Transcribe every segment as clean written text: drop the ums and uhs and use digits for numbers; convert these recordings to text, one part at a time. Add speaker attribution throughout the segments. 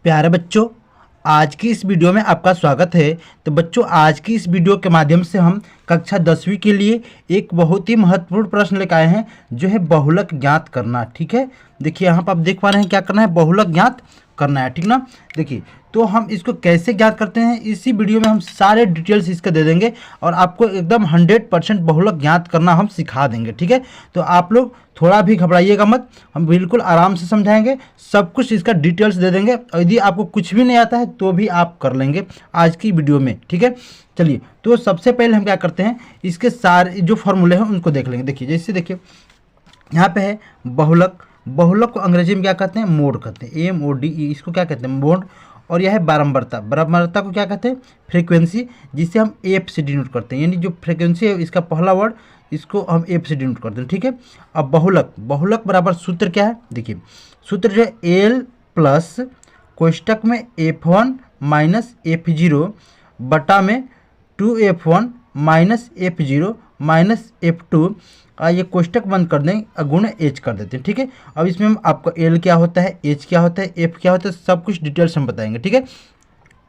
Speaker 1: प्यारे बच्चों, आज की इस वीडियो में आपका स्वागत है। तो बच्चों, आज की इस वीडियो के माध्यम से हम कक्षा 10वीं के लिए एक बहुत ही महत्वपूर्ण प्रश्न लेकर आए हैं, जो है बहुलक ज्ञात करना। ठीक है, देखिए यहाँ पर आप देख पा रहे हैं क्या करना है, बहुलक ज्ञात करना है। ठीक ना, देखिए तो हम इसको कैसे ज्ञात करते हैं, इसी वीडियो में हम सारे डिटेल्स इसके दे देंगे और आपको एकदम 100% बहुलक ज्ञात करना हम सिखा देंगे। ठीक है, तो आप लोग थोड़ा भी घबराइएगा मत, हम बिल्कुल आराम से समझाएंगे, सब कुछ इसका डिटेल्स दे देंगे। और यदि आपको कुछ भी नहीं आता है तो भी आप कर लेंगे आज की वीडियो में। ठीक है, चलिए तो सबसे पहले हम क्या करते हैं, इसके सारे जो फॉर्मूले हैं उनको देख लेंगे। देखिए जैसे देखिए यहाँ पे है बहुलक। बहुलक को अंग्रेजी में क्या कहते हैं, मोड कहते हैं, MODE, इसको क्या कहते हैं, मोड। और यह है बारंबारता। बारंबारता को क्या कहते हैं, फ्रीक्वेंसी, जिसे हम F से डिनोट करते हैं, यानी जो फ्रीक्वेंसी है इसका पहला वर्ड, इसको हम F से डिनोट करते हैं। ठीक है, अब बहुलक, बहुलक बराबर सूत्र क्या है, देखिए सूत्र जो है L प्लस कोष्टक में F1 माइनस F0 बटा में 2F1 minus F0 minus F2, ये कोष्टक बंद कर दें, गुण H कर देते हैं। ठीक है, अब इसमें हम आपको L क्या होता है, H क्या होता है, F क्या होता है, सब कुछ डिटेल्स हम बताएंगे। ठीक है,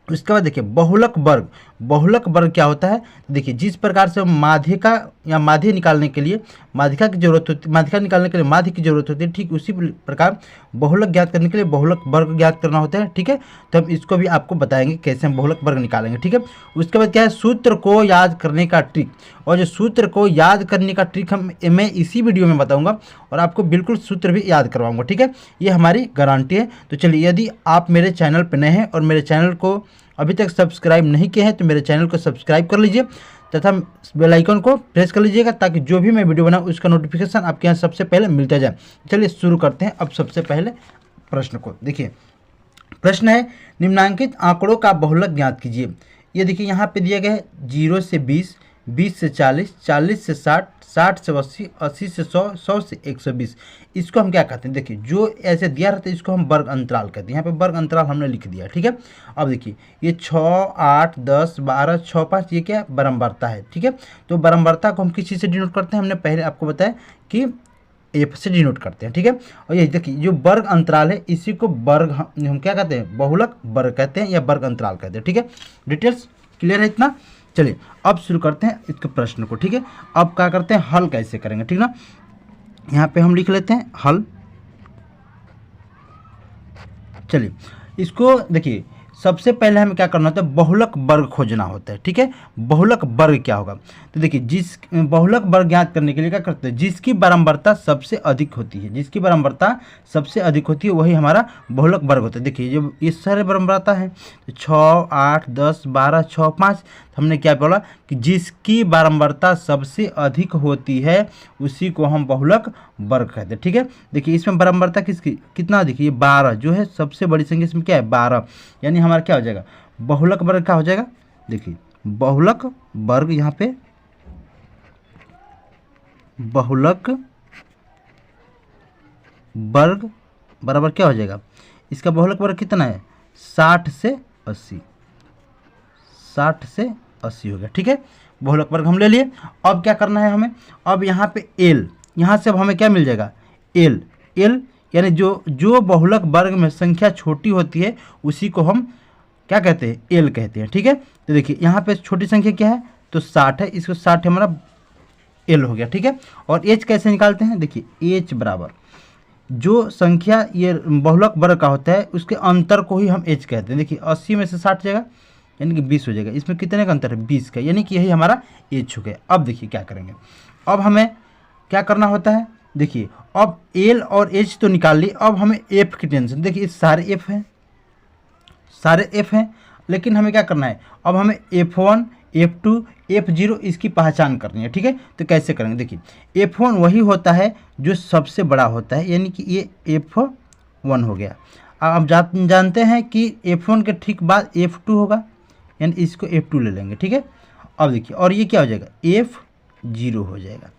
Speaker 1: उसके बाद देखिए बहुलक वर्ग। बहुलक वर्ग क्या होता है, देखिए जिस प्रकार से माध्यिका या माध्य निकालने के लिए माध्यिका की जरूरत होती है, माध्यिका निकालने के लिए माध्य की जरूरत होती है, ठीक उसी प्रकार बहुलक ज्ञात करने के लिए बहुलक वर्ग ज्ञात करना होता है। ठीक है, तो हम इसको भी आपको बताएंगे कैसे हम बहुलक वर्ग निकालेंगे। ठीक है, उसके बाद क्या है, सूत्र को याद करने का ट्रिक। और जो सूत्र को याद करने का ट्रिक मैं इसी वीडियो में बताऊंगा और आपको बिल्कुल सूत्र भी याद करवाऊंगा। ठीक है, ये हमारी गारंटी है। तो चलिए, यदि आप मेरे चैनल पर नए हैं और मेरे चैनल को अभी तक सब्सक्राइब नहीं किए हैं तो मेरे चैनल को सब्सक्राइब कर लीजिए तथा बेल आइकन को प्रेस कर लीजिएगा, ताकि जो भी मैं वीडियो बनाऊँ उसका नोटिफिकेशन आपके यहाँ सबसे पहले मिलता जाए। चलिए शुरू करते हैं अब सबसे पहले प्रश्न को। देखिए प्रश्न है, निम्नांकित आंकड़ों का बहुलक ज्ञात कीजिए। ये देखिए यहाँ पे दिया गया है 0 से 20, 20 से 40, 40 से 60, 60 से 80, 80 से 100, 100 से 120। इसको हम क्या कहते हैं, देखिए जो ऐसे दिया रहता है इसको हम वर्ग अंतराल कहते हैं। यहाँ पे वर्ग अंतराल हमने लिख दिया। ठीक है, अब देखिए ये 6, 8, 10, 12, 6, 5, ये क्या बारंबारता है। ठीक है, तो बारंबारता को हम किस चीज़ से डिनोट करते हैं, हमने पहले आपको बताया कि F से डिनोट करते हैं। ठीक है, और ये देखिए जो वर्ग अंतराल है इसी को वर्ग हम क्या कहते हैं, बहुलक वर्ग कहते हैं या वर्ग अंतराल कहते हैं। ठीक है, डिटेल्स क्लियर है इतना। चलिए अब शुरू करते हैं इसके प्रश्न को। ठीक है, अब क्या करते हैं, हल कैसे करेंगे। ठीक ना, यहाँ पे हम लिख लेते हैं हल। चलिए इसको देखिए, सबसे पहले हमें क्या करना होता है, बहुलक वर्ग खोजना होता है। ठीक है, बहुलक वर्ग क्या होगा, तो देखिए जिस बहुलक वर्ग ज्ञात करने के लिए क्या करते हैं, जिसकी बारंबारता सबसे अधिक होती है, जिसकी बारंबारता सबसे अधिक होती है वही हमारा बहुलक वर्ग होता है। देखिए जो ये सारे बारंबारता है तो 6, 8, 10, 12, 6, 5, तो हमने क्या बोला कि जिसकी बारंबारता सबसे अधिक होती है उसी को हम बहुलक वर्ग कहते हैं। ठीक है, देखिए इसमें बारंबारता किसकी कितना देखिए 12 जो है सबसे बड़ी संख्या, इसमें क्या है 12, यानी हमारा क्या हो जाएगा, बहुलक वर्ग क्या हो जाएगा, देखिए बहुलक वर्ग, यहाँ पे बहुलक वर्ग बराबर क्या हो जाएगा, इसका बहुलक वर्ग कितना है 60 से 80, 60 से 80 हो गया। ठीक है, बहुलक वर्ग हम ले लिए। अब क्या करना है हमें, अब यहाँ पे L, यहाँ से अब हमें क्या मिल जाएगा L, L यानी जो बहुलक वर्ग में संख्या छोटी होती है उसी को हम क्या कहते हैं, L कहते हैं। ठीक है, तो देखिए यहाँ पे छोटी संख्या क्या है तो 60 है, इसको 60 हमारा L हो गया। ठीक है, और H कैसे निकालते हैं, देखिए H बराबर जो संख्या ये बहुलक वर्ग का होता है उसके अंतर को ही हम H कहते हैं। देखिए 80 में से 60 जाएगा यानी कि 20 हो जाएगा, इसमें कितने का अंतर है 20 का, यानी कि यही हमारा H हो गया। अब देखिए क्या करेंगे, अब हमें क्या करना होता है, देखिए अब L और H तो निकाल ली, अब हमें F की टेंशन। देखिए सारे F हैं, सारे F हैं, लेकिन हमें क्या करना है, अब हमें F1, F2, F0 इसकी पहचान करनी है। ठीक है, तो कैसे करेंगे, देखिए F1 वही होता है जो सबसे बड़ा होता है, यानी कि ये F1 हो गया। अब जानते हैं कि F1 के ठीक बाद F2 होगा, यानी इसको F2 ले लेंगे। ठीक है, अब देखिए और ये क्या हो जाएगा F0 हो जाएगा।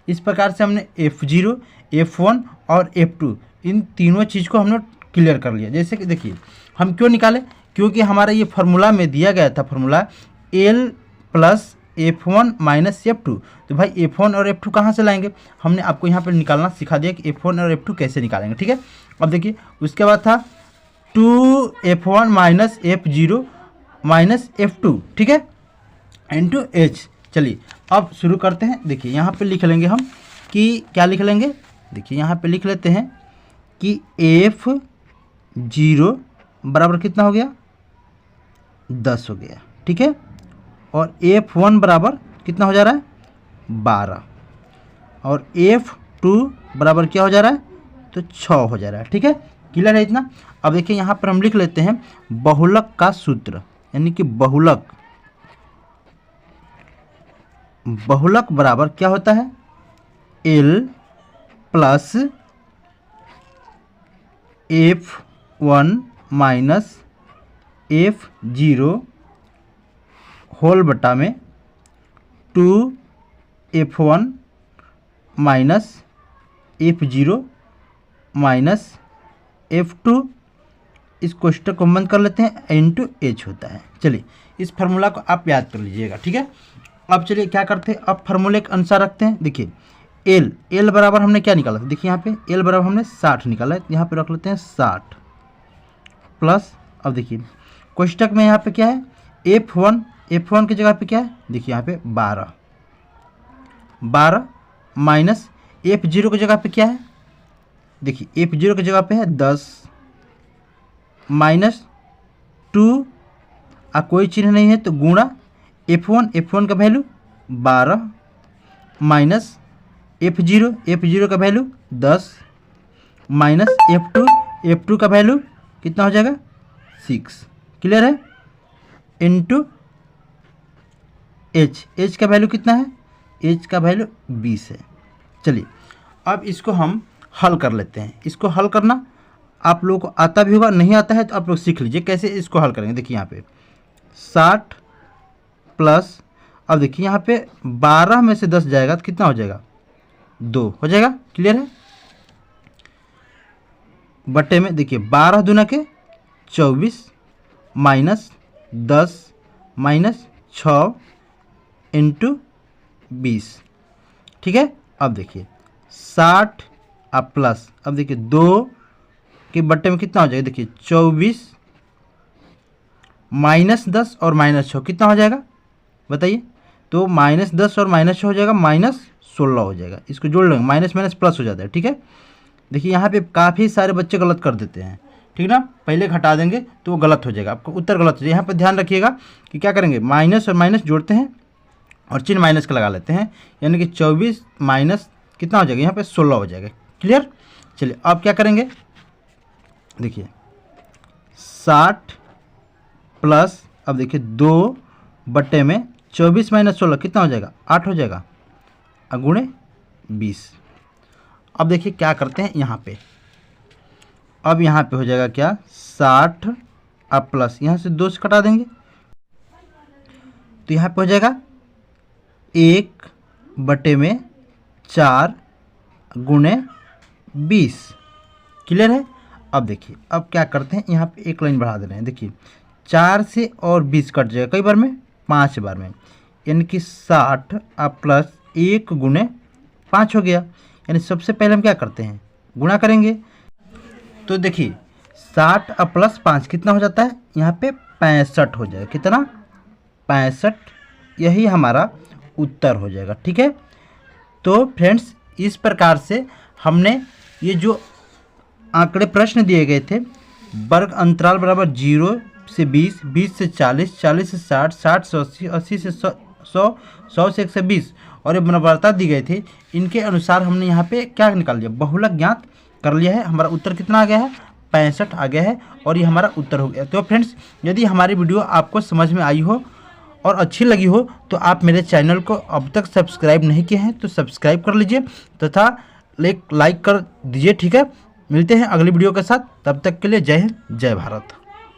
Speaker 1: इस प्रकार से हमने F0, F1 और F2 इन तीनों चीज़ को हमने क्लियर कर लिया। जैसे कि देखिए हम क्यों निकाले, क्योंकि हमारा ये फार्मूला में दिया गया था, formula L plus F1 minus F2, तो भाई F1 और F2 कहाँ से लाएंगे, हमने आपको यहाँ पर निकालना सिखा दिया कि F1 और F2 कैसे निकालेंगे। ठीक है, अब देखिए उसके बाद था 2f1 minus f0 minus f2, ठीक है, इंटू h। चलिए अब शुरू करते हैं। देखिए यहाँ पे लिख लेंगे हम कि क्या लिख लेंगे, देखिए यहाँ पे लिख लेते हैं कि f0 बराबर कितना हो गया, 10 हो गया, ठीक है, और f1 बराबर कितना हो जा रहा है, 12, और f2 बराबर क्या हो जा रहा है, तो 6 हो जा रहा है, ठीक है, क्लियर है इतना। अब देखिए यहाँ पर हम लिख लेते हैं बहुलक का सूत्र, यानी कि बहुलक बराबर क्या होता है, L plus f1 minus f0 whole बटा में 2f1 minus f0 minus f2, इस कोष्टक को बंद कर लेते हैं, इंटू h होता है। चलिए इस फार्मूला को आप याद कर लीजिएगा, ठीक है। अब चलिए क्या करते हैं, अब फार्मूले के अनुसार रखते हैं। देखिए L बराबर हमने क्या निकाला था, देखिए यहाँ पे L बराबर हमने 60 निकाला है, यहाँ पे रख लेते हैं 60 प्लस, अब देखिए कोष्टक में यहाँ पे क्या है, f1 की जगह पे क्या है, देखिए यहाँ पे 12 माइनस f0 की जगह पे क्या है, देखिए f0 की जगह पे है 10 माइनस 2, कोई चिन्ह नहीं है तो गुणा f1 का वैल्यू 12 माइनस f0 का वैल्यू 10 माइनस f2 का वैल्यू कितना हो जाएगा, 6, क्लियर है, इंटू h का वैल्यू कितना है, h का वैल्यू 20 है। चलिए अब इसको हम हल कर लेते हैं। इसको हल करना आप लोगों को आता भी होगा, नहीं आता है तो आप लोग सीख लीजिए कैसे इसको हल करेंगे। देखिए यहाँ पे 60 प्लस, अब देखिए यहाँ पे 12 में से 10 जाएगा तो कितना हो जाएगा, 2 हो जाएगा, क्लियर है, बटे में देखिए 12 दूना के 24 माइनस 10 माइनस 6 इंटू 20, ठीक है। अब देखिए 60 अब प्लस, अब देखिए 2 के बट्टे में कितना हो जाएगा, देखिए 24 माइनस 10 और माइनस 6 कितना हो जाएगा बताइए, तो माइनस 10 और माइनस 6 हो जाएगा माइनस 16 हो जाएगा। इसको जोड़ लेंगे, माइनस माइनस प्लस हो जाता है, ठीक है। देखिए यहाँ पे काफ़ी सारे बच्चे गलत कर देते हैं, ठीक ना, पहले घटा देंगे तो वो गलत हो जाएगा, आपको उत्तर गलत हो जाएगा। यहाँ पर ध्यान रखिएगा कि क्या करेंगे, माइनस और माइनस जोड़ते हैं और चिन्ह माइनस का लगा लेते हैं, यानी कि 24 माइनस कितना हो जाएगा, यहाँ पे 16 हो जाएगा, क्लियर। चलिए अब क्या करेंगे, देखिए 60 प्लस, अब देखिए 2 बट्टे में 24 माइनस 16 कितना हो जाएगा, 8 हो जाएगा, गुणे 20। अब देखिए क्या करते हैं यहाँ पे, अब यहाँ पे हो जाएगा क्या, 60 अब प्लस, यहाँ से 2 से कटा देंगे तो यहाँ पे हो जाएगा 1 बटे में 4 गुणे 20, क्लियर है। अब देखिए अब क्या करते हैं, यहाँ पे एक लाइन बढ़ा दे रहे हैं, देखिए 4 से और 20 कट जाएगा कई बार में, 5 बार में, यानी कि 60 अब प्लस 1 गुणे 5 हो गया। यानी सबसे पहले हम क्या करते हैं, गुणा करेंगे, तो देखिए 60 अब प्लस 5 कितना हो जाता है, यहाँ पे 65 हो जाएगा, कितना, 65, यही हमारा उत्तर हो जाएगा, ठीक है। तो फ्रेंड्स इस प्रकार से हमने ये जो आंकड़े प्रश्न दिए गए थे, वर्ग अंतराल बराबर 0 से 20, 20 से 40, 40 से 60, 60 से 80, 80 से 100, 100 से 120 और ये बराबरता दी गई थी, इनके अनुसार हमने यहाँ पे क्या निकाल लिया, बहुलक ज्ञात कर लिया है। हमारा उत्तर कितना आ गया है, 65 आ गया है, और ये हमारा उत्तर हो गया। तो फ्रेंड्स यदि हमारी वीडियो आपको समझ में आई हो और अच्छी लगी हो तो आप मेरे चैनल को अब तक सब्सक्राइब नहीं किए हैं तो सब्सक्राइब कर लीजिए तथा लाइक कर दीजिए, ठीक है। मिलते हैं अगली वीडियो के साथ, तब तक के लिए जय हिंद, जय भारत।